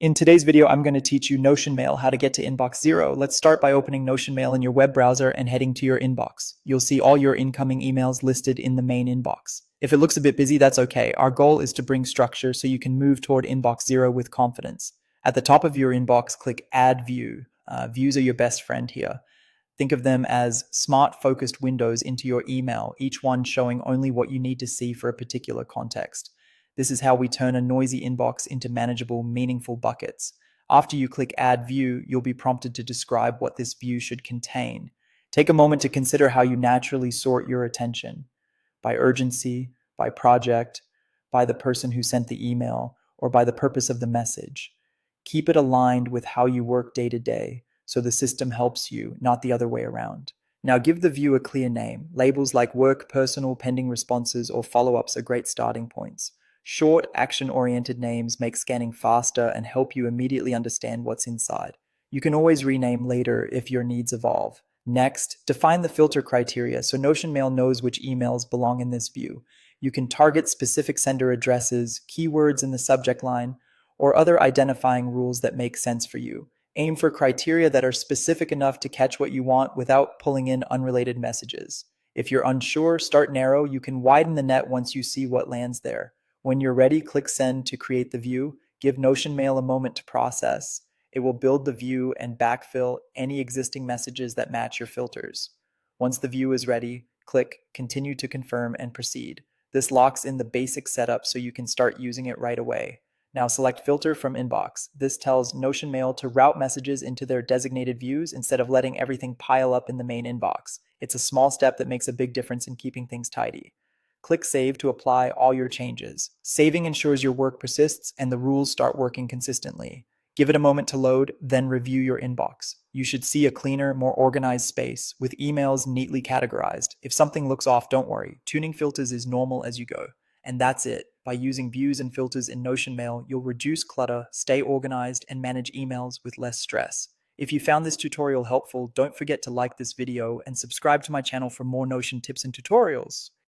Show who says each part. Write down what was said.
Speaker 1: In today's video, I'm going to teach you Notion Mail, how to get to inbox zero. Let's start by opening Notion Mail in your web browser and heading to your inbox. You'll see all your incoming emails listed in the main inbox. If it looks a bit busy, that's okay. Our goal is to bring structure so you can move toward inbox zero with confidence. At the top of your inbox, click Add View. Views are your best friend here. Think of them as smart focused windows into your email, each one showing only what you need to see for a particular context. This is how we turn a noisy inbox into manageable, meaningful buckets. After you click Add View, you'll be prompted to describe what this view should contain. Take a moment to consider how you naturally sort your attention by urgency, by project, by the person who sent the email, or by the purpose of the message. Keep it aligned with how you work day to day so the system helps you, not the other way around. Now give the view a clear name. Labels like work, personal, pending responses, or follow-ups are great starting points. Short, action-oriented names make scanning faster and help you immediately understand what's inside. You can always rename later if your needs evolve. Next, define the filter criteria so Notion Mail knows which emails belong in this view. You can target specific sender addresses, keywords in the subject line, or other identifying rules that make sense for you. Aim for criteria that are specific enough to catch what you want without pulling in unrelated messages. If you're unsure, start narrow. You can widen the net once you see what lands there. When you're ready, click Send to create the view. Give Notion Mail a moment to process. It will build the view and backfill any existing messages that match your filters. Once the view is ready, click Continue to confirm and proceed. This locks in the basic setup so you can start using it right away. Now select Filter from Inbox. This tells Notion Mail to route messages into their designated views instead of letting everything pile up in the main inbox. It's a small step that makes a big difference in keeping things tidy. Click Save to apply all your changes. Saving ensures your work persists and the rules start working consistently. Give it a moment to load, then review your inbox. You should see a cleaner, more organized space with emails neatly categorized. If something looks off, don't worry. Tuning filters is normal as you go. And that's it. By using views and filters in Notion Mail, you'll reduce clutter, stay organized, and manage emails with less stress. If you found this tutorial helpful, don't forget to like this video and subscribe to my channel for more Notion tips and tutorials.